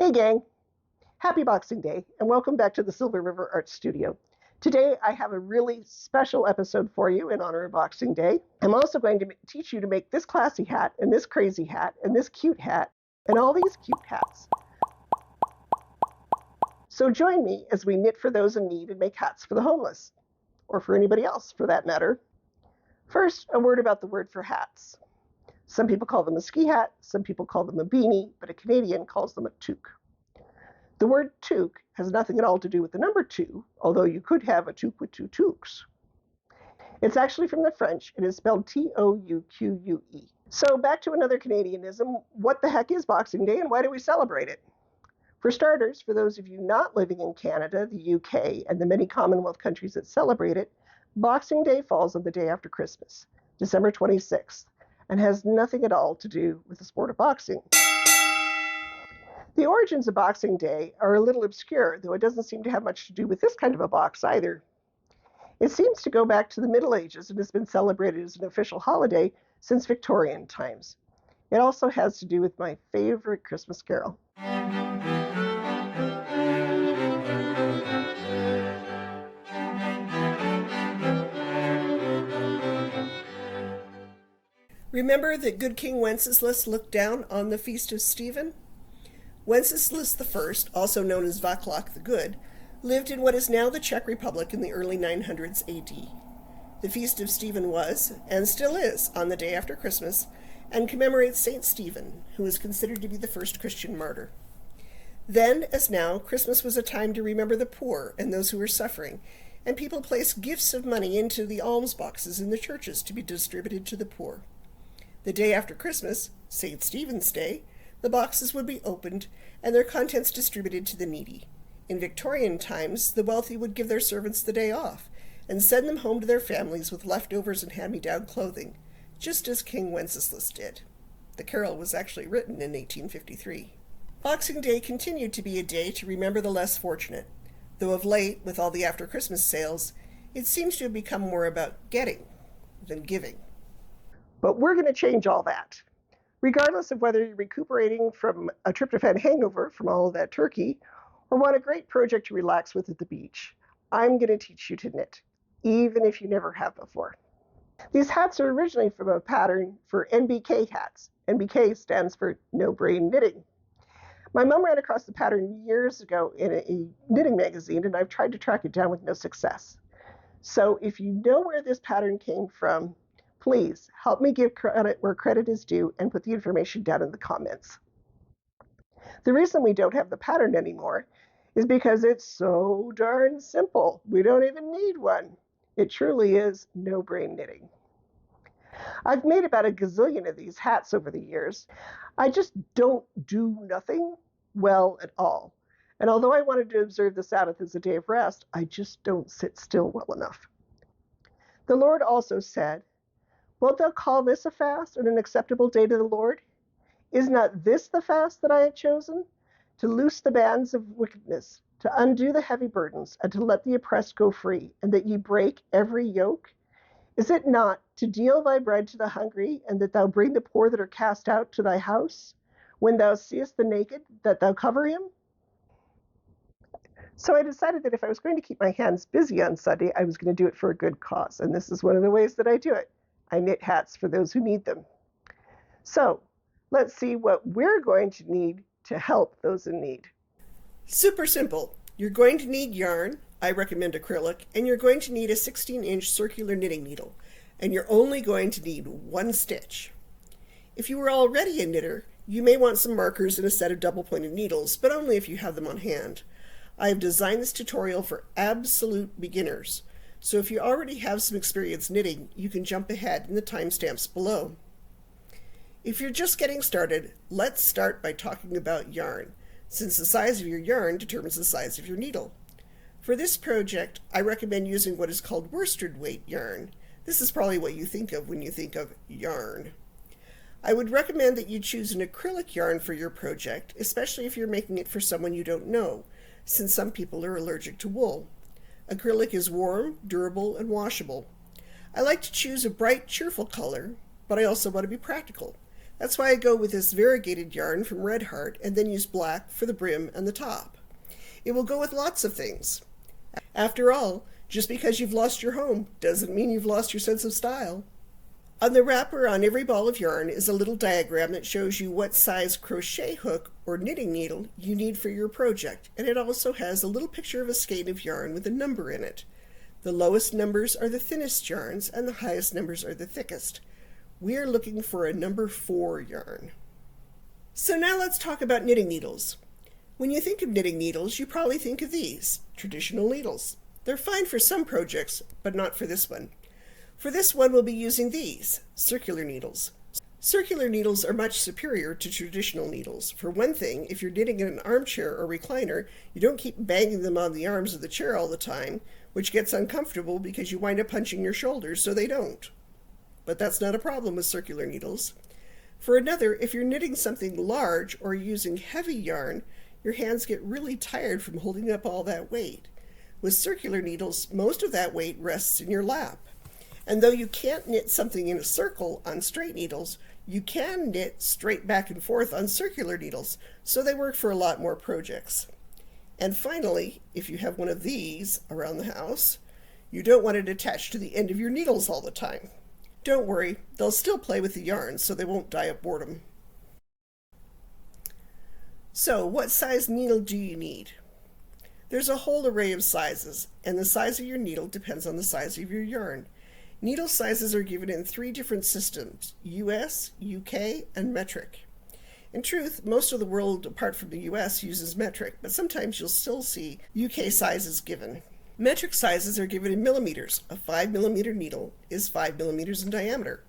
Hey gang, happy Boxing Day and welcome back to the Silver River Art Studio. Today I have a really special episode for you in honor of Boxing Day. I'm also going to teach you to make this classy hat and this crazy hat and this cute hat and all these cute hats. So join me as we knit for those in need and make hats for the homeless, or for anybody else for that matter. First, a word about the word for hats. Some people call them a ski hat, some people call them a beanie, but a Canadian calls them a toque. The word toque has nothing at all to do with the number 2, although you could have a toque with 2 toques. It's actually from the French. It is spelled T-O-U-Q-U-E. So back to another Canadianism. What the heck is Boxing Day and why do we celebrate it? For starters, for those of you not living in Canada, the UK, and the many Commonwealth countries that celebrate it, Boxing Day falls on the day after Christmas, December 26th, and has nothing at all to do with the sport of boxing. The origins of Boxing Day are a little obscure, though it doesn't seem to have much to do with this kind of a box either. It seems to go back to the Middle Ages and has been celebrated as an official holiday since Victorian times. It also has to do with my favorite Christmas carol. Remember that good King Wenceslas looked down on the feast of Stephen? Wenceslas I, also known as Vaclav the Good, lived in what is now the Czech Republic in the early 900s AD. The Feast of Stephen was, and still is, on the day after Christmas, and commemorates Saint Stephen, who is considered to be the first Christian martyr. Then, as now, Christmas was a time to remember the poor and those who were suffering, and people placed gifts of money into the alms boxes in the churches to be distributed to the poor. The day after Christmas, St. Stephen's Day, the boxes would be opened and their contents distributed to the needy. In Victorian times, the wealthy would give their servants the day off and send them home to their families with leftovers and hand-me-down clothing, just as King Wenceslas did. The carol was actually written in 1853. Boxing Day continued to be a day to remember the less fortunate, though of late, with all the after-Christmas sales, it seems to have become more about getting than giving. But we're going to change all that. Regardless of whether you're recuperating from a tryptophan hangover from all of that turkey, or want a great project to relax with at the beach, I'm going to teach you to knit, even if you never have before. These hats are originally from a pattern for NBK hats. NBK stands for No Brain Knitting. My mom ran across the pattern years ago in a knitting magazine, and I've tried to track it down with no success. So if you know where this pattern came from, please help me give credit where credit is due and put the information down in the comments. The reason we don't have the pattern anymore is because it's so darn simple. We don't even need one. It truly is no brain knitting. I've made about a gazillion of these hats over the years. I just don't do nothing well at all. And although I wanted to observe the Sabbath as a day of rest, I just don't sit still well enough. The Lord also said, "Wilt thou call this a fast and an acceptable day to the Lord? Is not this the fast that I have chosen? To loose the bands of wickedness, to undo the heavy burdens, and to let the oppressed go free, and that ye break every yoke? Is it not to deal thy bread to the hungry, and that thou bring the poor that are cast out to thy house? When thou seest the naked, that thou cover him?" So I decided that if I was going to keep my hands busy on Sunday, I was going to do it for a good cause, and this is one of the ways that I do it. I knit hats for those who need them. So let's see what we're going to need to help those in need. Super simple. You're going to need yarn, I recommend acrylic, and you're going to need a 16-inch circular knitting needle, and you're only going to need one stitch. If you were already a knitter, you may want some markers and a set of double-pointed needles, but only if you have them on hand. I have designed this tutorial for absolute beginners, so if you already have some experience knitting, you can jump ahead in the timestamps below. If you're just getting started, let's start by talking about yarn, since the size of your yarn determines the size of your needle. For this project, I recommend using what is called worsted weight yarn. This is probably what you think of when you think of yarn. I would recommend that you choose an acrylic yarn for your project, especially if you're making it for someone you don't know, since some people are allergic to wool. Acrylic is warm, durable, and washable. I like to choose a bright, cheerful color, but I also want to be practical. That's why I go with this variegated yarn from Red Heart and then use black for the brim and the top. It will go with lots of things. After all, just because you've lost your home doesn't mean you've lost your sense of style. On the wrapper on every ball of yarn is a little diagram that shows you what size crochet hook or knitting needle you need for your project, and it also has a little picture of a skein of yarn with a number in it. The lowest numbers are the thinnest yarns, and the highest numbers are the thickest. We are looking for a number 4 yarn. So now let's talk about knitting needles. When you think of knitting needles, you probably think of these, traditional needles. They're fine for some projects, but not for this one. For this one, we'll be using these, circular needles. Circular needles are much superior to traditional needles. For one thing, if you're knitting in an armchair or recliner, you don't keep banging them on the arms of the chair all the time, which gets uncomfortable because you wind up punching your shoulders, so they don't. But that's not a problem with circular needles. For another, if you're knitting something large or using heavy yarn, your hands get really tired from holding up all that weight. With circular needles, most of that weight rests in your lap. And though you can't knit something in a circle on straight needles, you can knit straight back and forth on circular needles, so they work for a lot more projects. And finally, if you have one of these around the house, you don't want it attached to the end of your needles all the time. Don't worry, they'll still play with the yarn, so they won't die of boredom. So, what size needle do you need? There's a whole array of sizes, and the size of your needle depends on the size of your yarn. Needle sizes are given in 3 different systems, US, UK, and metric. In truth, most of the world, apart from the US, uses metric, but sometimes you'll still see UK sizes given. Metric sizes are given in millimeters. A 5 millimeter needle is 5 millimeters in diameter.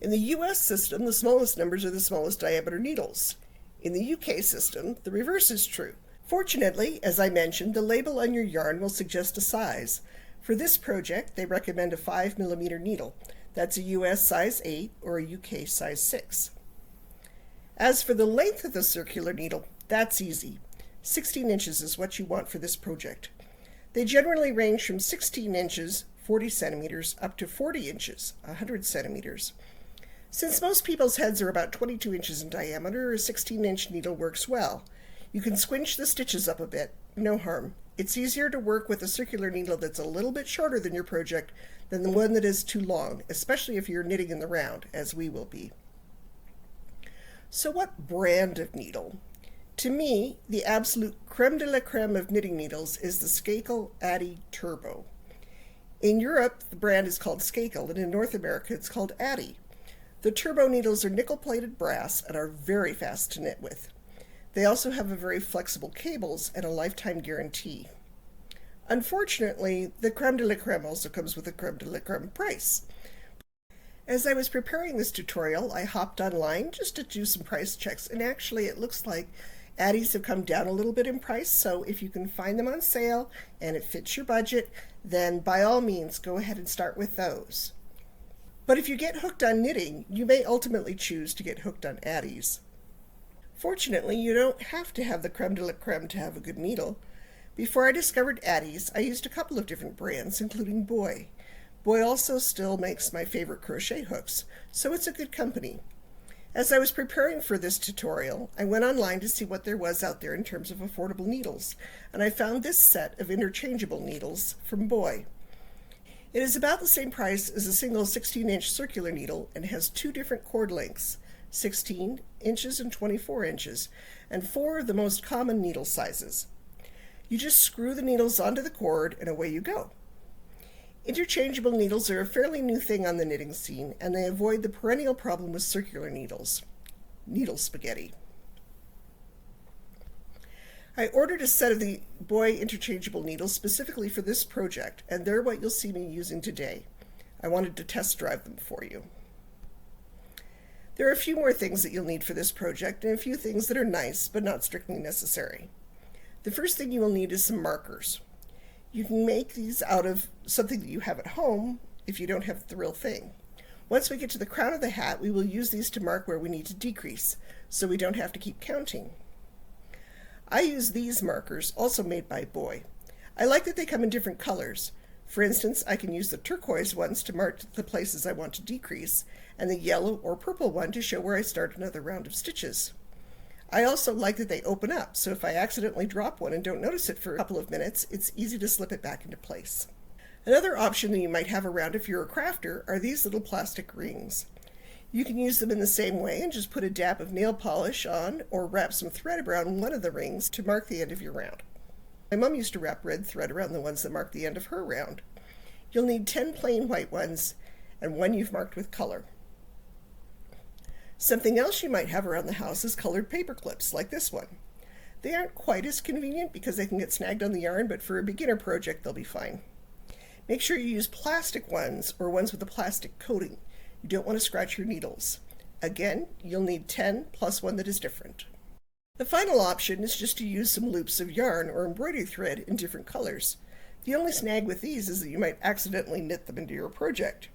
In the US system, the smallest numbers are the smallest diameter needles. In the UK system, the reverse is true. Fortunately, as I mentioned, the label on your yarn will suggest a size. For this project, they recommend a 5 millimeter needle. That's a US size 8 or a UK size 6. As for the length of the circular needle, that's easy. 16 inches is what you want for this project. They generally range from 16 inches, 40 centimeters, up to 40 inches, 100 centimeters. Since most people's heads are about 22 inches in diameter, a 16-inch needle works well. You can squinch the stitches up a bit, no harm. It's easier to work with a circular needle that's a little bit shorter than your project than the one that is too long, especially if you're knitting in the round, as we will be. So what brand of needle? To me, the absolute creme de la creme of knitting needles is the Skakel Addi Turbo. In Europe, the brand is called Skakel, and in North America, it's called Addi. The turbo needles are nickel-plated brass and are very fast to knit with. They also have a very flexible cables and a lifetime guarantee. Unfortunately, the creme de la creme also comes with a creme de la creme price. As I was preparing this tutorial, I hopped online just to do some price checks, and actually it looks like Addies have come down a little bit in price, so if you can find them on sale and it fits your budget, then by all means go ahead and start with those. But if you get hooked on knitting, you may ultimately choose to get hooked on Addies. Fortunately, you don't have to have the creme de la creme to have a good needle. Before I discovered Addies, I used a couple of different brands, including Boye. Boye also still makes my favorite crochet hooks, so it's a good company. As I was preparing for this tutorial, I went online to see what there was out there in terms of affordable needles, and I found this set of interchangeable needles from Boye. It is about the same price as a single 16-inch circular needle and has 2 different cord lengths, 16 inches and 24 inches, and 4 of the most common needle sizes. You just screw the needles onto the cord and away you go. Interchangeable needles are a fairly new thing on the knitting scene, and they avoid the perennial problem with circular needles, needle spaghetti. I ordered a set of the Boye interchangeable needles specifically for this project, and they're what you'll see me using today. I wanted to test drive them for you. There are a few more things that you'll need for this project, and a few things that are nice, but not strictly necessary. The first thing you will need is some markers. You can make these out of something that you have at home if you don't have the real thing. Once we get to the crown of the hat, we will use these to mark where we need to decrease, so we don't have to keep counting. I use these markers, also made by Boye. I like that they come in different colors. For instance, I can use the turquoise ones to mark the places I want to decrease, and the yellow or purple one to show where I start another round of stitches. I also like that they open up, so if I accidentally drop one and don't notice it for a couple of minutes, it's easy to slip it back into place. Another option that you might have around if you're a crafter are these little plastic rings. You can use them in the same way and just put a dab of nail polish on or wrap some thread around one of the rings to mark the end of your round. My mom used to wrap red thread around the ones that mark the end of her round. You'll need 10 plain white ones and one you've marked with color. Something else you might have around the house is colored paper clips, like this one. They aren't quite as convenient because they can get snagged on the yarn, but for a beginner project they'll be fine. Make sure you use plastic ones or ones with a plastic coating. You don't want to scratch your needles. Again, you'll need 10 plus one that is different. The final option is just to use some loops of yarn or embroidery thread in different colors. The only snag with these is that you might accidentally knit them into your project.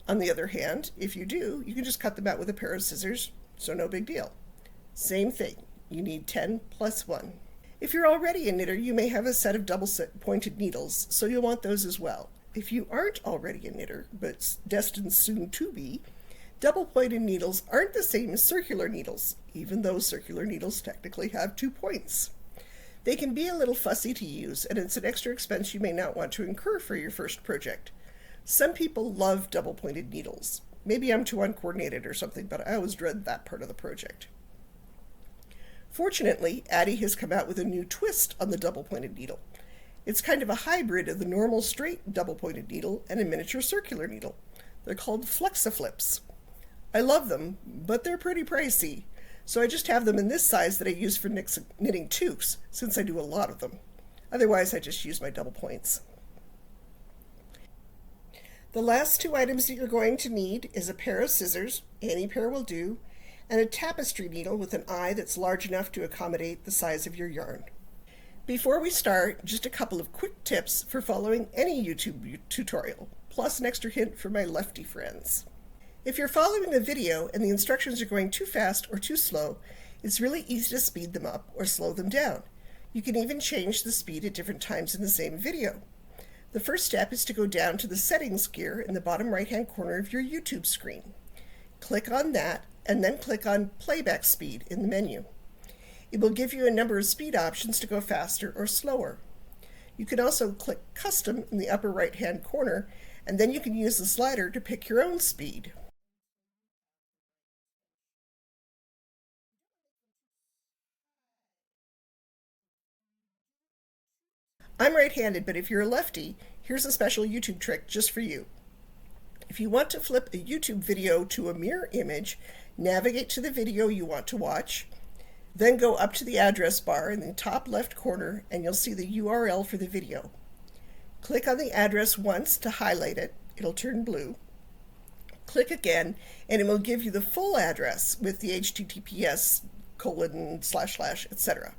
On the other hand, if you do, you can just cut them out with a pair of scissors, so no big deal. Same thing, you need 10 plus 1. If you're already a knitter, you may have a set of double-pointed needles, so you'll want those as well. If you aren't already a knitter, but destined soon to be, double-pointed needles aren't the same as circular needles, even though circular needles technically have 2 points. They can be a little fussy to use, and it's an extra expense you may not want to incur for your first project. Some people love double-pointed needles. Maybe I'm too uncoordinated or something, but I always dread that part of the project. Fortunately, Addie has come out with a new twist on the double-pointed needle. It's kind of a hybrid of the normal straight double-pointed needle and a miniature circular needle. They're called Flexiflips. I love them, but they're pretty pricey, so I just have them in this size that I use for knitting toques, since I do a lot of them. Otherwise, I just use my double points. The last 2 items that you're going to need is a pair of scissors, any pair will do, and a tapestry needle with an eye that's large enough to accommodate the size of your yarn. Before we start, just a couple of quick tips for following any YouTube tutorial, plus an extra hint for my lefty friends. If you're following a video and the instructions are going too fast or too slow, it's really easy to speed them up or slow them down. You can even change the speed at different times in the same video. The first step is to go down to the settings gear in the bottom right-hand corner of your YouTube screen. Click on that and then click on playback speed in the menu. It will give you a number of speed options to go faster or slower. You can also click custom in the upper right-hand corner, and then you can use the slider to pick your own speed. I'm right-handed, but if you're a lefty, here's a special YouTube trick just for you. If you want to flip a YouTube video to a mirror image, navigate to the video you want to watch, then go up to the address bar in the top left corner and you'll see the URL for the video. Click on the address once to highlight it, it'll turn blue. Click again and it will give you the full address with the https:// etc.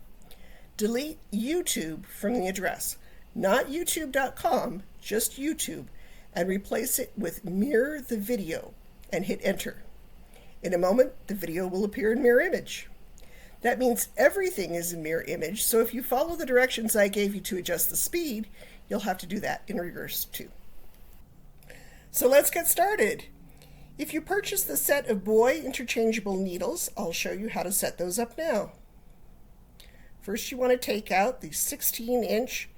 Delete YouTube from the address, not youtube.com, just YouTube, and replace it with mirror the video and hit enter. In a moment, the video will appear in mirror image. That means everything is in mirror image, so if you follow the directions I gave you to adjust the speed, you'll have to do that in reverse too. So let's get started. If you purchase the set of Boye interchangeable needles, I'll show you how to set those up now. First, you want to take out the 16-inch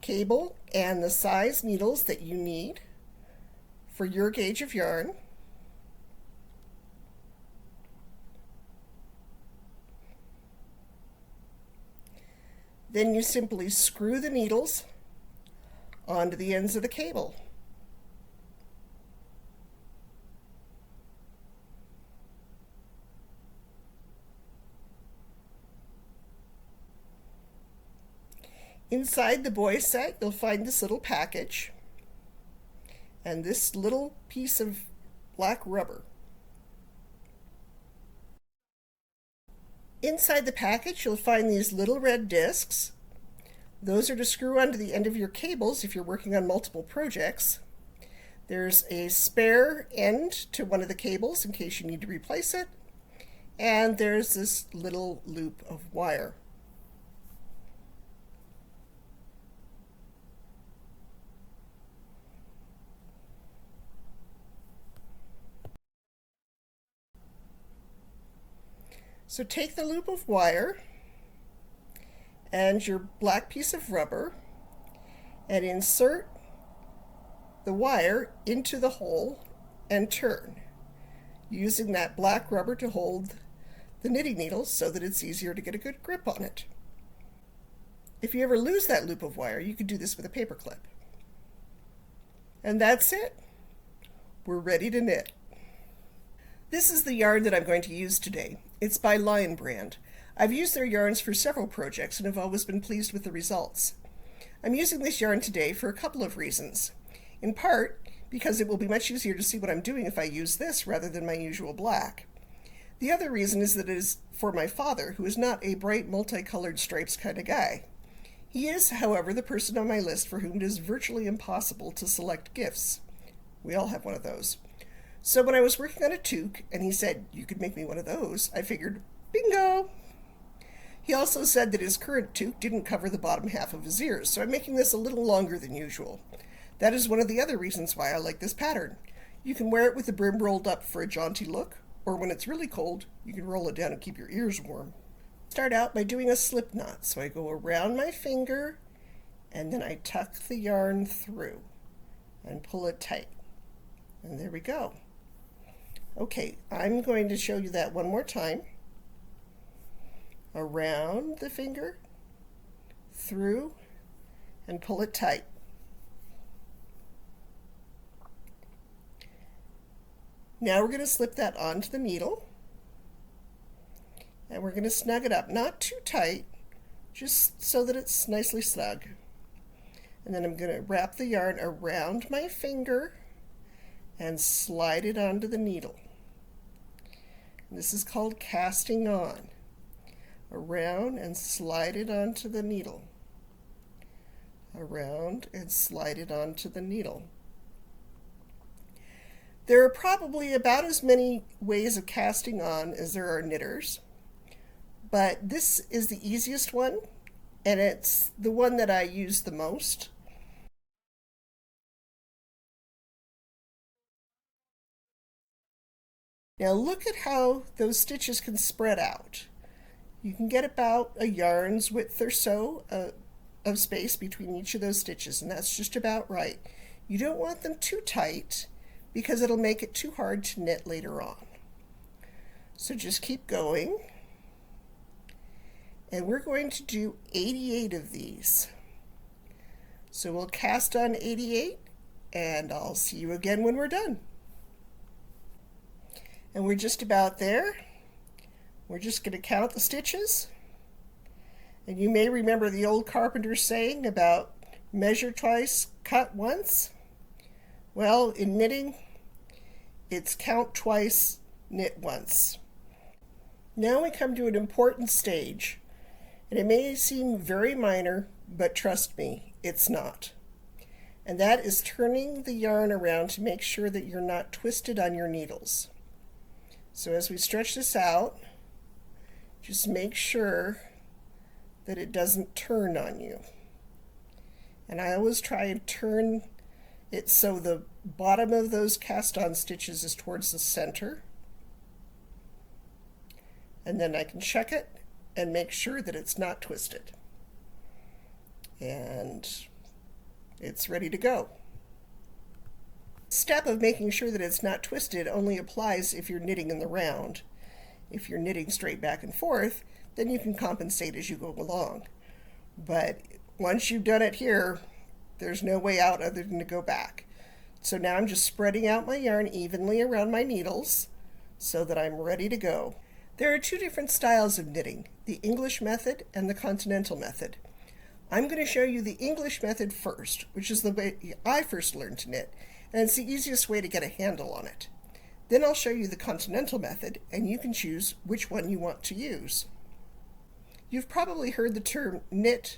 cable and the size needles that you need for your gauge of yarn. Then you simply screw the needles onto the ends of the cable. Inside the Boye set, you'll find this little package and this little piece of black rubber. Inside the package, you'll find these little red discs. Those are to screw onto the end of your cables if you're working on multiple projects. There's a spare end to one of the cables in case you need to replace it. And there's this little loop of wire. So take the loop of wire and your black piece of rubber and insert the wire into the hole and turn, using that black rubber to hold the knitting needle so that it's easier to get a good grip on it. If you ever lose that loop of wire, you could do this with a paper clip. And that's it. We're ready to knit. This is the yarn that I'm going to use today. It's by Lion Brand. I've used their yarns for several projects and have always been pleased with the results. I'm using this yarn today for a couple of reasons. In part, because it will be much easier to see what I'm doing if I use this rather than my usual black. The other reason is that it is for my father, who is not a bright multicolored stripes kind of guy. He is, however, the person on my list for whom it is virtually impossible to select gifts. We all have one of those. So when I was working on a toque and he said, "You could make me one of those," I figured, bingo! He also said that his current toque didn't cover the bottom half of his ears, so I'm making this a little longer than usual. That is one of the other reasons why I like this pattern. You can wear it with the brim rolled up for a jaunty look, or when it's really cold, you can roll it down and keep your ears warm. Start out by doing a slip knot. So I go around my finger and then I tuck the yarn through and pull it tight. And there we go. Okay, I'm going to show you that one more time. Around the finger, through, and pull it tight. Now we're going to slip that onto the needle. And we're going to snug it up, not too tight, just so that it's nicely snug. And then I'm going to wrap the yarn around my finger and slide it onto the needle. This is called casting on. Around and slide it onto the needle. Around and slide it onto the needle. There are probably about as many ways of casting on as there are knitters. But this is the easiest one, and it's the one that I use the most. Now look at how those stitches can spread out. You can get about a yarn's width or so of space between each of those stitches, and that's just about right. You don't want them too tight because it'll make it too hard to knit later on. So just keep going. And we're going to do 88 of these. So we'll cast on 88, and I'll see you again when we're done. And we're just about there. We're just going to count the stitches. And you may remember the old carpenter saying about measure twice, cut once. Well, in knitting, it's count twice, knit once. Now we come to an important stage. And it may seem very minor, but trust me, it's not. And that is turning the yarn around to make sure that you're not twisted on your needles. So as we stretch this out, just make sure that it doesn't turn on you. And I always try and turn it so the bottom of those cast-on stitches is towards the center. And then I can check it and make sure that it's not twisted. And it's ready to go. The step of making sure that it's not twisted only applies if you're knitting in the round. If you're knitting straight back and forth, then you can compensate as you go along. But once you've done it here, there's no way out other than to go back. So now I'm just spreading out my yarn evenly around my needles so that I'm ready to go. There are two different styles of knitting, the English method and the Continental method. I'm going to show you the English method first, which is the way I first learned to knit, and it's the easiest way to get a handle on it. Then I'll show you the Continental method, and you can choose which one you want to use. You've probably heard the term knit,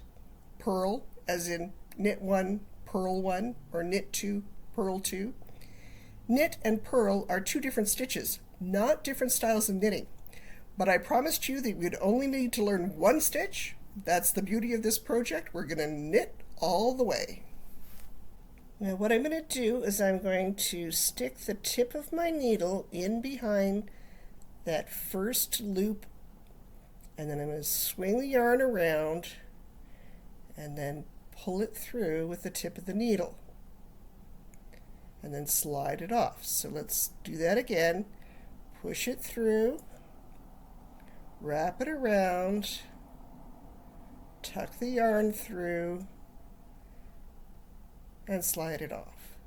purl, as in knit 1, purl 1, or knit 2, purl 2. Knit and purl are two different stitches, not different styles of knitting. But I promised you that we'd only need to learn one stitch. That's the beauty of this project. We're going to knit all the way. Now what I'm going to do is I'm going to stick the tip of my needle in behind that first loop And then I'm going to swing the yarn around and then pull it through with the tip of the needle. And then slide it off. So let's do that again. Push it through, wrap it around, tuck the yarn through, and slide it off.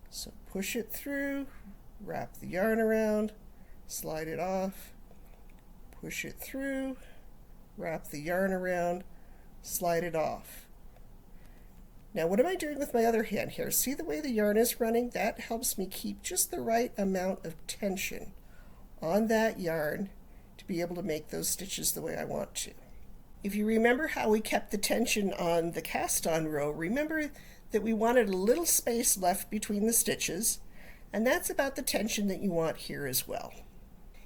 So push it through, wrap the yarn around, slide it off, push it through, wrap the yarn around, slide it off. Now what am I doing with my other hand here? See the way the yarn is running? That helps me keep just the right amount of tension on that yarn to be able to make those stitches the way I want to. If you remember how we kept the tension on the cast on row, remember that we wanted a little space left between the stitches, and that's about the tension that you want here as well.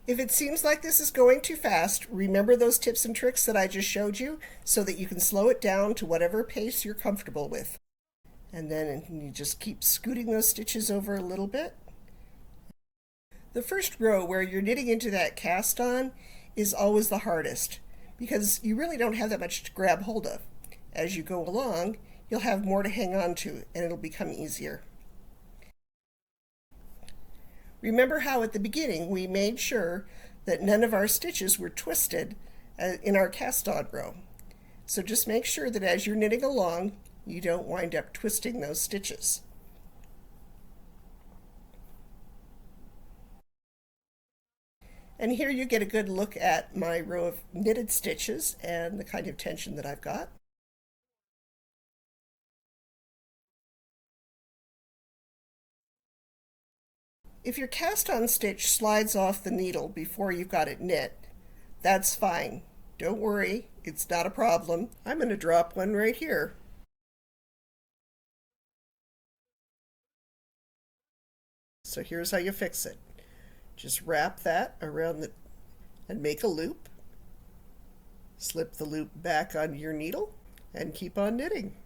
If it seems like this is going too fast, remember those tips and tricks that I just showed you so that you can slow it down to whatever pace you're comfortable with. And then you just keep scooting those stitches over a little bit. The first row where you're knitting into that cast on is always the hardest because you really don't have that much to grab hold of. As you go along, you'll have more to hang on to and it'll become easier. Remember how at the beginning we made sure that none of our stitches were twisted in our cast on row. So just make sure that as you're knitting along, you don't wind up twisting those stitches. And here you get a good look at my row of knitted stitches and the kind of tension that I've got. If your cast on stitch slides off the needle before you've got it knit, that's fine. Don't worry, it's not a problem. I'm going to drop one right here. So here's how you fix it. Just wrap that around and make a loop. Slip the loop back on your needle and keep on knitting.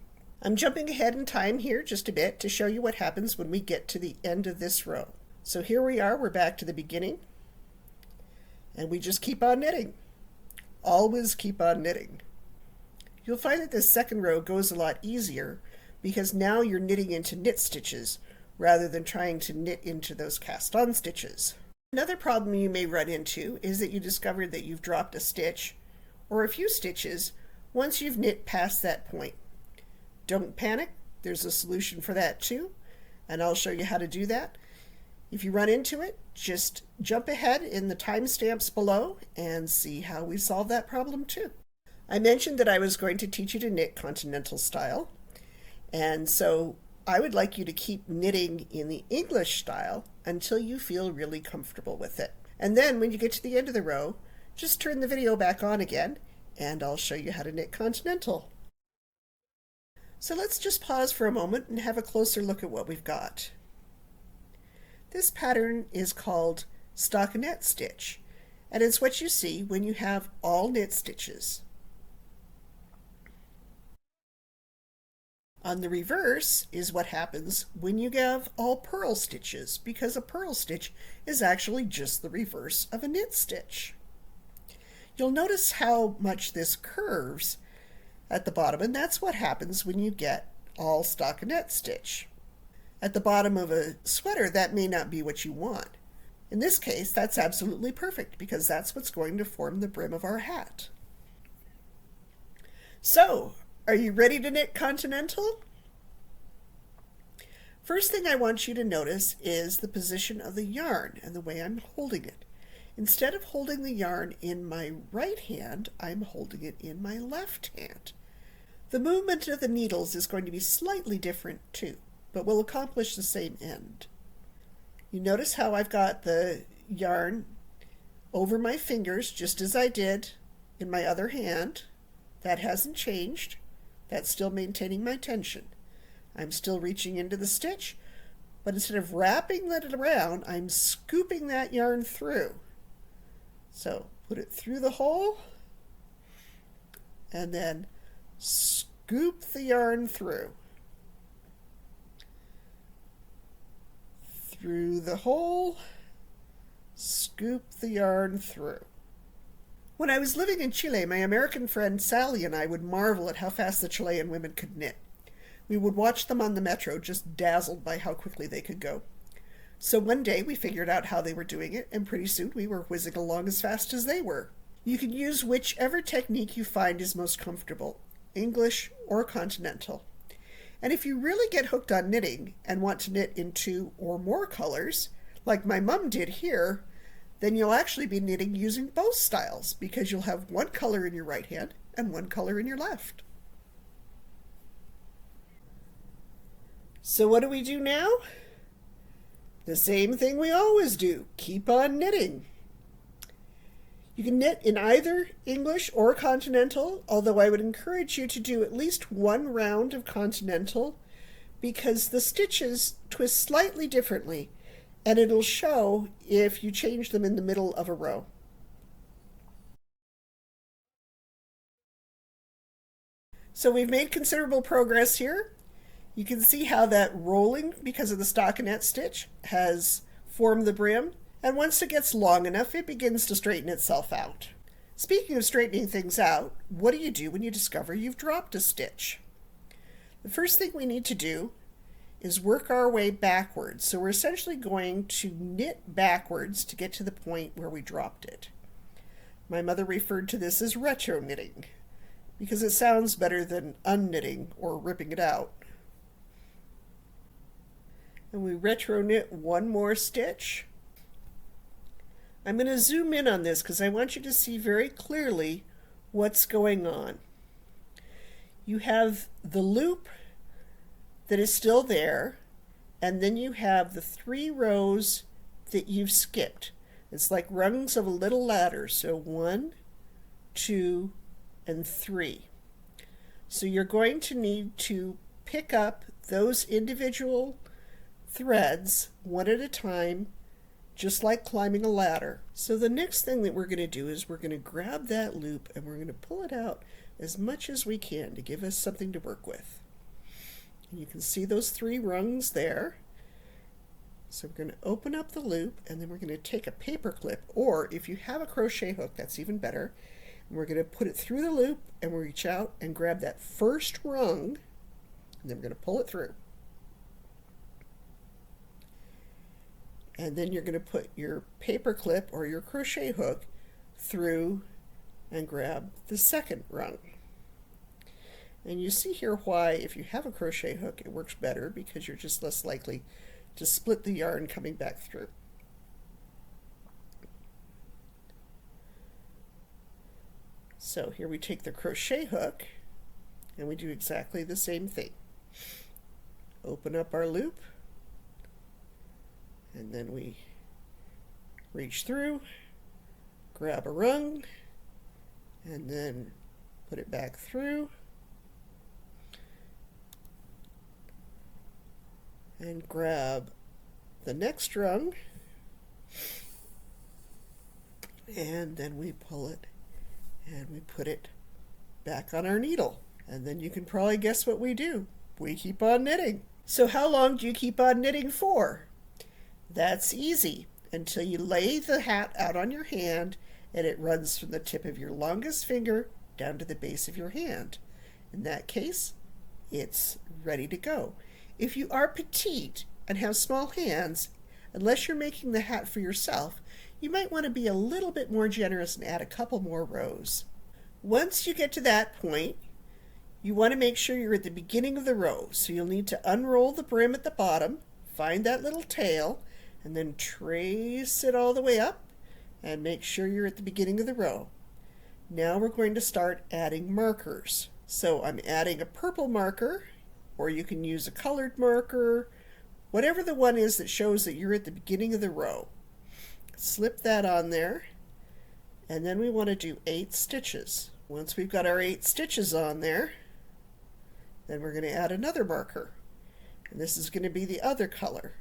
I'm jumping ahead in time here just a bit to show you what happens when we get to the end of this row. So here we are, we're back to the beginning, and we just keep on knitting. Always keep on knitting. You'll find that this second row goes a lot easier because now you're knitting into knit stitches rather than trying to knit into those cast on stitches. Another problem you may run into is that you discovered that you've dropped a stitch or a few stitches once you've knit past that point. Don't panic, there's a solution for that too, and I'll show you how to do that. If you run into it, just jump ahead in the timestamps below and see how we solve that problem too. I mentioned that I was going to teach you to knit Continental style, and so I would like you to keep knitting in the English style until you feel really comfortable with it. And then when you get to the end of the row, just turn the video back on again and I'll show you how to knit Continental. So let's just pause for a moment and have a closer look at what we've got. This pattern is called Stockinette Stitch, and it's what you see when you have all knit stitches. On the reverse is what happens when you have all purl stitches, because a purl stitch is actually just the reverse of a knit stitch. You'll notice how much this curves at the bottom, and that's what happens when you get all stockinette stitch. At the bottom of a sweater, that may not be what you want. In this case, that's absolutely perfect because that's what's going to form the brim of our hat. So, are you ready to knit Continental? First thing I want you to notice is the position of the yarn and the way I'm holding it. Instead of holding the yarn in my right hand, I'm holding it in my left hand. The movement of the needles is going to be slightly different too, but will accomplish the same end. You notice how I've got the yarn over my fingers just as I did in my other hand. That hasn't changed. That's still maintaining my tension. I'm still reaching into the stitch, but instead of wrapping it around, I'm scooping that yarn through. So put it through the hole and then scoop the yarn through. Through the hole, scoop the yarn through. When I was living in Chile, my American friend Sally and I would marvel at how fast the Chilean women could knit. We would watch them on the metro, just dazzled by how quickly they could go. So one day we figured out how they were doing it, and pretty soon we were whizzing along as fast as they were. You can use whichever technique you find is most comfortable, English or Continental. And if you really get hooked on knitting and want to knit in 2 or more colors, like my mom did here, then you'll actually be knitting using both styles because you'll have one color in your right hand and one color in your left. So what do we do now? The same thing we always do. Keep on knitting. You can knit in either English or Continental, although I would encourage you to do at least one round of Continental because the stitches twist slightly differently, and it'll show if you change them in the middle of a row. So we've made considerable progress here. You can see how that rolling, because of the stockinette stitch, has formed the brim, and once it gets long enough, it begins to straighten itself out. Speaking of straightening things out, what do you do when you discover you've dropped a stitch? The first thing we need to do is work our way backwards. So we're essentially going to knit backwards to get to the point where we dropped it. My mother referred to this as retro knitting because it sounds better than unknitting or ripping it out. And we retro knit one more stitch. I'm going to zoom in on this because I want you to see very clearly what's going on. You have the loop that is still there, and then you have the 3 rows that you've skipped. It's like rungs of a little ladder. So 1, 2, and 3. So you're going to need to pick up those individual threads one at a time, just like climbing a ladder. So the next thing that we're going to do is we're going to grab that loop and we're going to pull it out as much as we can to give us something to work with. And you can see those 3 rungs there. So we're going to open up the loop and then we're going to take a paper clip, or if you have a crochet hook, that's even better. And we're going to put it through the loop and we'll reach out and grab that first rung, and then we're going to pull it through. And then you're going to put your paper clip or your crochet hook through and grab the second rung. And you see here why, if you have a crochet hook, it works better because you're just less likely to split the yarn coming back through. So here we take the crochet hook and we do exactly the same thing. Open up our loop, and then we reach through, grab a rung, and then put it back through, and grab the next rung, and then we pull it and we put it back on our needle. And then you can probably guess what we do. We keep on knitting. So how long do you keep on knitting for? That's easy, until you lay the hat out on your hand and it runs from the tip of your longest finger down to the base of your hand. In that case, it's ready to go. If you are petite and have small hands, unless you're making the hat for yourself, you might want to be a little bit more generous and add a couple more rows. Once you get to that point, you want to make sure you're at the beginning of the row. So you'll need to unroll the brim at the bottom, find that little tail, and then trace it all the way up and make sure you're at the beginning of the row. Now we're going to start adding markers. So I'm adding a purple marker, or you can use a colored marker, whatever the one is that shows that you're at the beginning of the row. Slip that on there, and then we want to do 8 stitches. Once we've got our 8 stitches on there, then we're going to add another marker, and this is going to be the other color.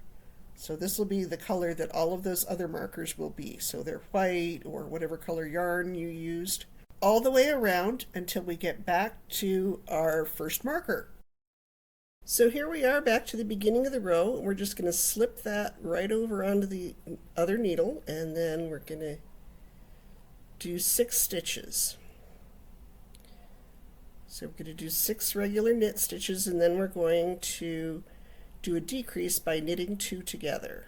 So this will be the color that all of those other markers will be. So they're white or whatever color yarn you used, all the way around until we get back to our first marker. So here we are back to the beginning of the row, and we're just going to slip that right over onto the other needle, and then we're going to do 6 stitches. So we're going to do 6 regular knit stitches, and then we're going to do a decrease by knitting 2 together.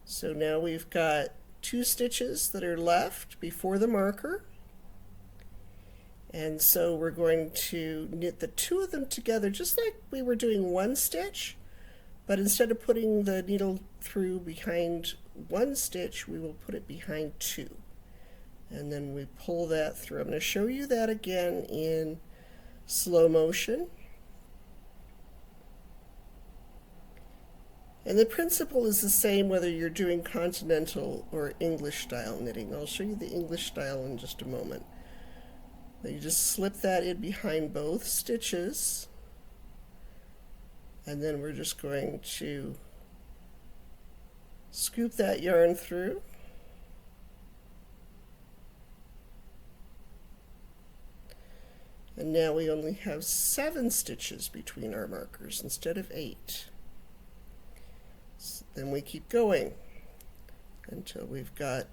So now we've got 2 stitches that are left before the marker, and so we're going to knit the 2 of them together just like we were doing 1 stitch, but instead of putting the needle through behind 1 stitch, we will put it behind 2, and then we pull that through. I'm going to show you that again in slow motion. And the principle is the same whether you're doing continental or English style knitting. I'll show you the English style in just a moment. You just slip that in behind both stitches, and then we're just going to scoop that yarn through. And now we only have 7 stitches between our markers instead of 8. Then we keep going until we've got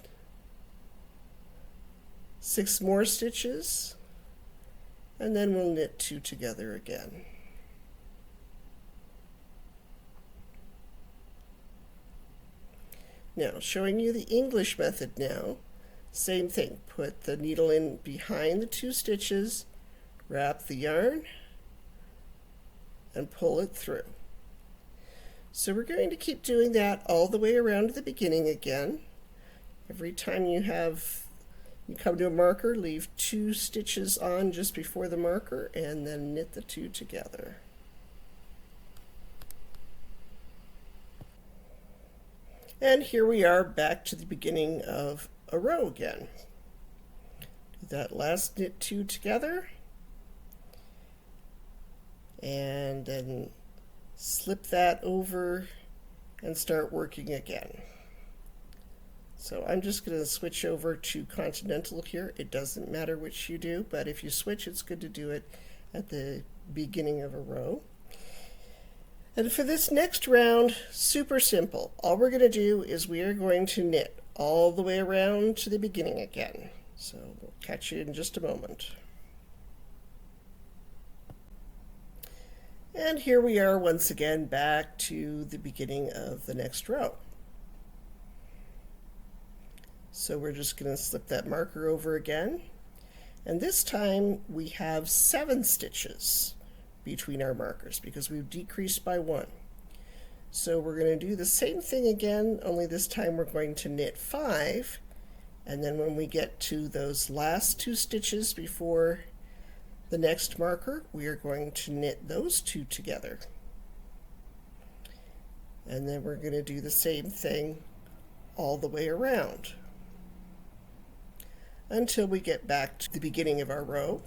6 more stitches, and then we'll knit 2 together again. Now, showing you the English method now, same thing. Put the needle in behind the 2 stitches, wrap the yarn, and pull it through. So we're going to keep doing that all the way around to the beginning again. Every time you come to a marker, leave 2 stitches on just before the marker, and then knit the 2 together. And here we are back to the beginning of a row again. Do that last knit 2 together, and then slip that over and start working again. So I'm just going to switch over to Continental here. It doesn't matter which you do, but if you switch, it's good to do it at the beginning of a row. And for this next round, super simple. All we're going to do is we are going to knit all the way around to the beginning again. So we'll catch you in just a moment. And here we are once again back to the beginning of the next row. So we're just going to slip that marker over again, and this time we have 7 stitches between our markers because we've decreased by 1. So we're going to do the same thing again, only this time we're going to knit 5, and then when we get to those last 2 stitches before the next marker, we are going to knit those 2 together. And then we're going to do the same thing all the way around until we get back to the beginning of our row.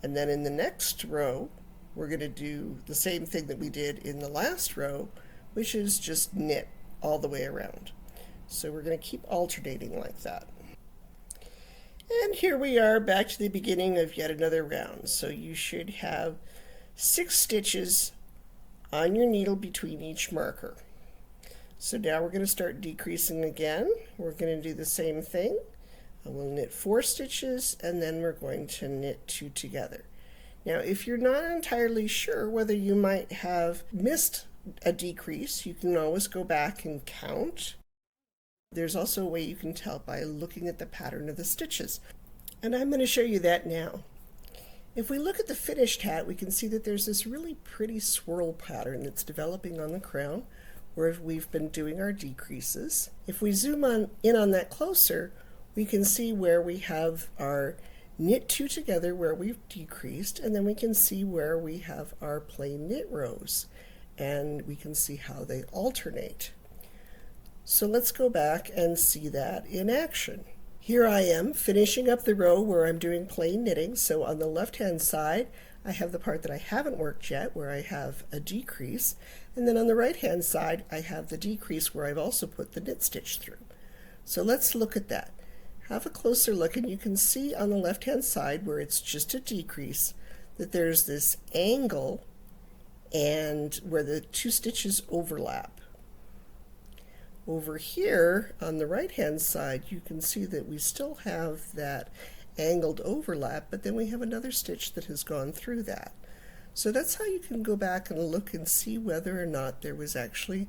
And then in the next row, we're going to do the same thing that we did in the last row, which is just knit all the way around. So we're going to keep alternating like that. And here we are back to the beginning of yet another round. So you should have 6 stitches on your needle between each marker. So now we're going to start decreasing again. We're going to do the same thing. We'll knit 4 stitches, and then we're going to knit 2 together. Now, if you're not entirely sure whether you might have missed a decrease, you can always go back and count. There's also a way you can tell by looking at the pattern of the stitches, and I'm going to show you that now. If we look at the finished hat, we can see that there's this really pretty swirl pattern that's developing on the crown where we've been doing our decreases. If we zoom in on that closer, we can see where we have our knit 2 together where we've decreased, and then we can see where we have our plain knit rows, and we can see how they alternate. So let's go back and see that in action. Here I am finishing up the row where I'm doing plain knitting. So on the left hand side I have the part that I haven't worked yet where I have a decrease, and then on the right hand side I have the decrease where I've also put the knit stitch through. So let's look at that. Have a closer look, and you can see on the left hand side where it's just a decrease that there's this angle and where the 2 stitches overlap. Over here on the right hand side, you can see that we still have that angled overlap, but then we have another stitch that has gone through that. So that's how you can go back and look and see whether or not there was actually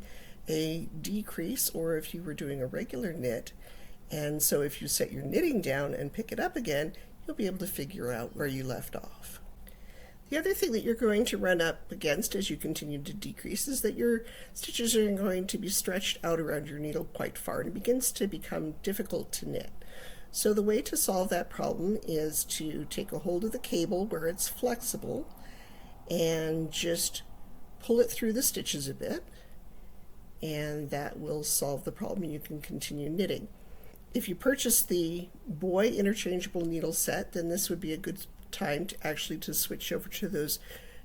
a decrease, or if you were doing a regular knit. And so if you set your knitting down and pick it up again, you'll be able to figure out where you left off. The other thing that you're going to run up against as you continue to decrease is that your stitches are going to be stretched out around your needle quite far, and it begins to become difficult to knit. So the way to solve that problem is to take a hold of the cable where it's flexible and just pull it through the stitches a bit, and that will solve the problem. You can continue knitting. If you purchase the Boye interchangeable needle set, then this would be a good time to actually switch over to those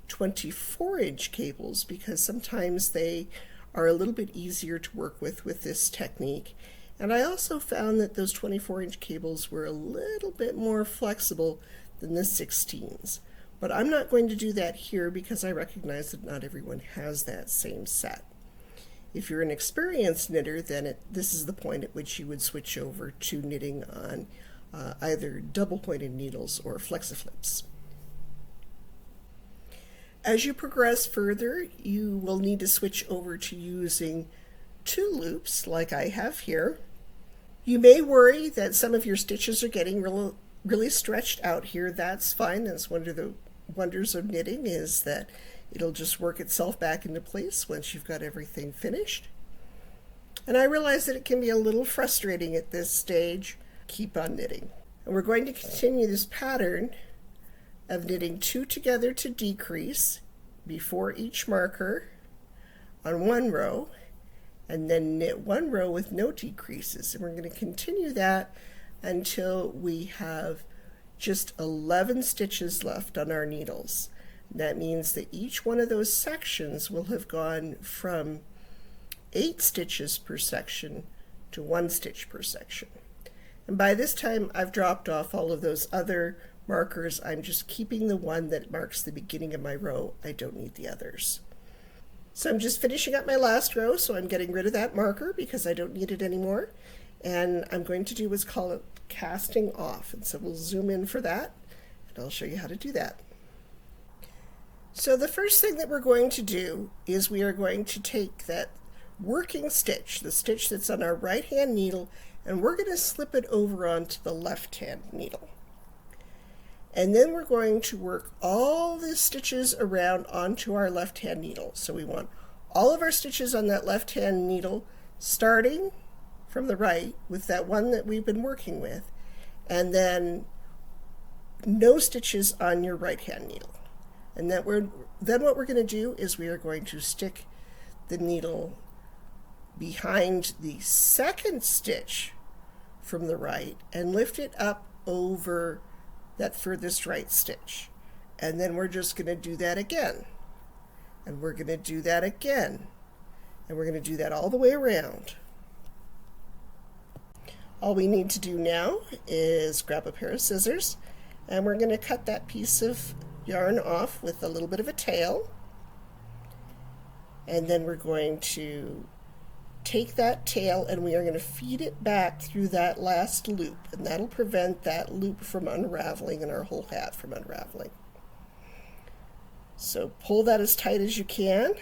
24-inch cables, because sometimes they are a little bit easier to work with this technique. And I also found that those 24-inch cables were a little bit more flexible than the 16s. But I'm not going to do that here because I recognize that not everyone has that same set. If you're an experienced knitter, then this is the point at which you would switch over to knitting on either double-pointed needles or flexiflips. As you progress further, you will need to switch over to using 2 loops like I have here. You may worry that some of your stitches are getting really stretched out here. That's fine. That's one of the wonders of knitting, is that it'll just work itself back into place once you've got everything finished. And I realize that it can be a little frustrating at this stage. Keep on knitting. And we're going to continue this pattern of knitting 2 together to decrease before each marker on one row, and then knit 1 row with no decreases. And we're going to continue that until we have just 11 stitches left on our needles. That means that each one of those sections will have gone from 8 stitches per section to 1 stitch per section. And by this time I've dropped off all of those other markers. I'm just keeping the one that marks the beginning of my row. I don't need the others. So I'm just finishing up my last row, so I'm getting rid of that marker because I don't need it anymore. And I'm going to do what's called casting off. And so we'll zoom in for that, and I'll show you how to do that. So the first thing that we're going to do is we are going to take that working stitch, the stitch that's on our right hand needle, and we're going to slip it over onto the left hand needle. And then we're going to work all the stitches around onto our left hand needle. So we want all of our stitches on that left hand needle starting from the right with that one that we've been working with, and then no stitches on your right hand needle. And then what we're going to do is we are going to stick the needle behind the second stitch from the right and lift it up over that furthest right stitch. And then we're just going to do that again. And we're going to do that again. And we're going to do that all the way around. All we need to do now is grab a pair of scissors, and we're going to cut that piece of yarn off with a little bit of a tail. And then we're going to take that tail and we are going to feed it back through that last loop, and that'll prevent that loop from unraveling and our whole hat from unraveling. So pull that as tight as you can,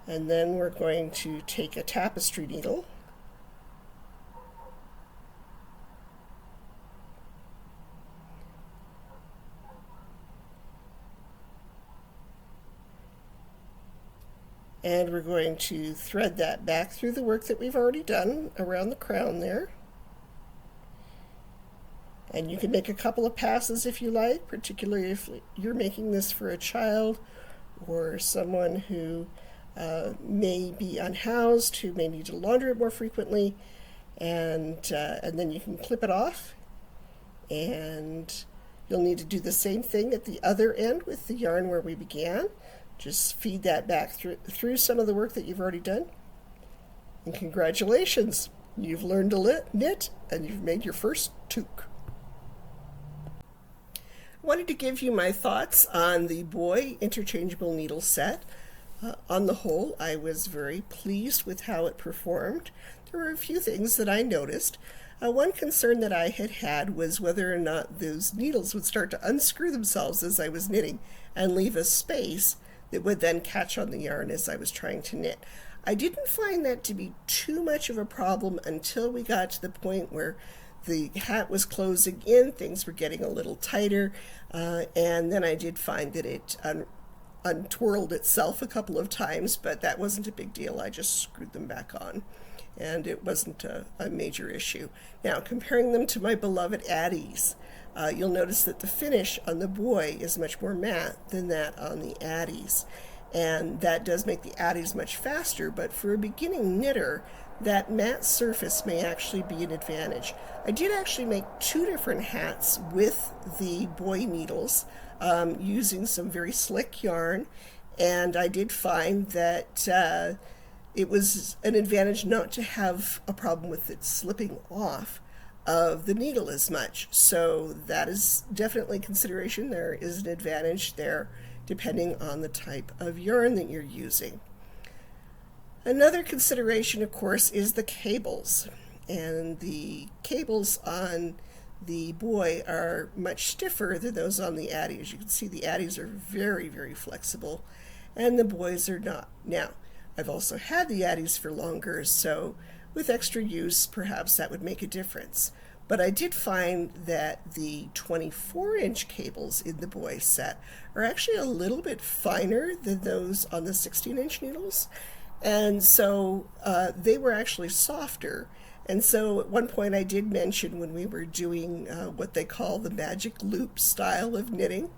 and then we're going to take a tapestry needle and we're going to thread that back through the work that we've already done around the crown there. And you can make a couple of passes if you like, particularly if you're making this for a child or someone who may be unhoused, who may need to launder it more frequently, and then you can clip it off. And you'll need to do the same thing at the other end with the yarn where we began. Just feed that back through some of the work that you've already done. And congratulations, you've learned to knit and you've made your first toque. I wanted to give you my thoughts on the Boye interchangeable needle set. On the whole, I was very pleased with how it performed. There were a few things that I noticed. One concern that I had was whether or not those needles would start to unscrew themselves as I was knitting and leave a space that would then catch on the yarn as I was trying to knit. I didn't find that to be too much of a problem until we got to the point where the hat was closing in, things were getting a little tighter, and then I did find that it untwirled itself a couple of times, but that wasn't a big deal. I just screwed them back on, and it wasn't a major issue. Now, comparing them to my beloved Addies, you'll notice that the finish on the Boye is much more matte than that on the Addies, and that does make the Addies much faster, but for a beginning knitter, that matte surface may actually be an advantage. I did actually make 2 different hats with the Boye needles using some very slick yarn, and I did find that it was an advantage not to have a problem with it slipping off of the needle as much. So that is definitely consideration. There is an advantage there depending on the type of yarn that you're using. Another consideration, of course, is the cables. And the cables on the Boye are much stiffer than those on the Addies. You can see the Addies are very, very flexible, and the Boyes are not. Now, I've also had the Addies for longer, so with extra use, perhaps that would make a difference. But I did find that the 24-inch cables in the Boye set are actually a little bit finer than those on the 16-inch needles. And so they were actually softer. And so at one point I did mention when we were doing what they call the magic loop style of knitting,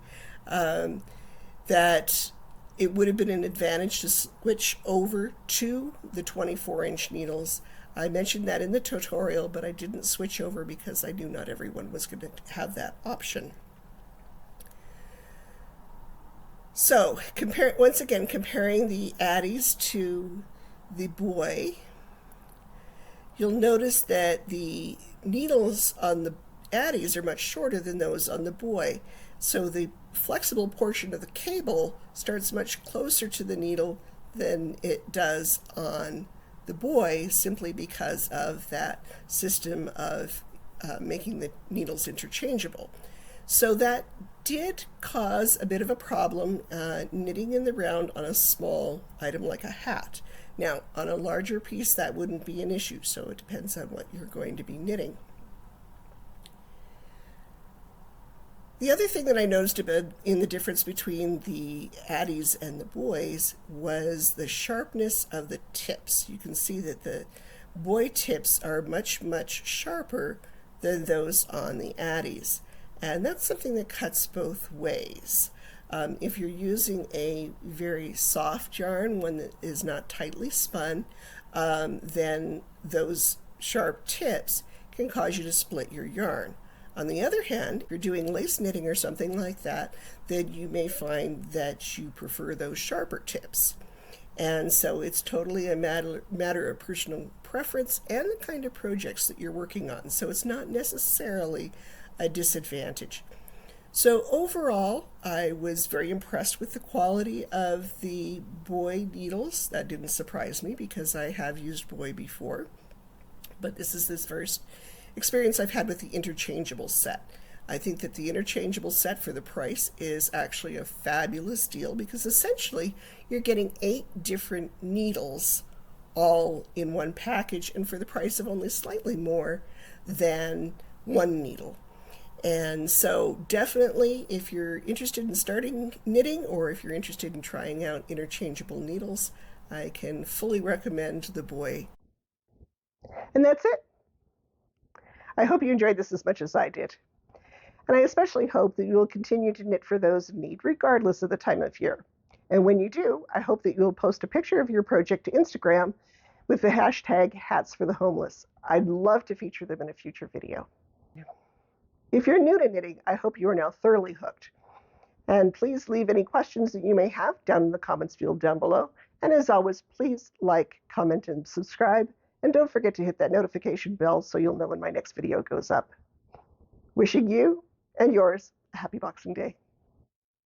that it would have been an advantage to switch over to the 24-inch needles. I mentioned that in the tutorial, but I didn't switch over because I knew not everyone was going to have that option. So, once again, comparing the Addies to the Boye, you'll notice that the needles on the Addies are much shorter than those on the Boye. So the flexible portion of the cable starts much closer to the needle than it does on the Boye, simply because of that system of making the needles interchangeable. So that did cause a bit of a problem knitting in the round on a small item like a hat. Now, on a larger piece, that wouldn't be an issue, so it depends on what you're going to be knitting. The other thing that I noticed about in the difference between the Addies and the Boyes was the sharpness of the tips. You can see that the Boye tips are much, much sharper than those on the Addies. And that's something that cuts both ways. If you're using a very soft yarn, one that is not tightly spun, then those sharp tips can cause you to split your yarn. On the other hand, if you're doing lace knitting or something like that, then you may find that you prefer those sharper tips. And so it's totally a matter of personal preference and the kind of projects that you're working on. So it's not necessarily a disadvantage. So overall, I was very impressed with the quality of the Boye needles. That didn't surprise me because I have used Boye before. But this is the first experience I've had with the interchangeable set. I think that the interchangeable set for the price is actually a fabulous deal because essentially you're getting 8 different needles all in one package and for the price of only slightly more than one needle. And so definitely if you're interested in starting knitting or if you're interested in trying out interchangeable needles, I can fully recommend the Boye. And that's it. I hope you enjoyed this as much as I did. And I especially hope that you will continue to knit for those in need, regardless of the time of year. And when you do, I hope that you'll post a picture of your project to Instagram with the hashtag Hats for the Homeless. I'd love to feature them in a future video. If you're new to knitting, I hope you are now thoroughly hooked. And please leave any questions that you may have down in the comments field down below. And as always, please like, comment, and subscribe. And don't forget to hit that notification bell so you'll know when my next video goes up. Wishing you and yours a happy Boxing Day.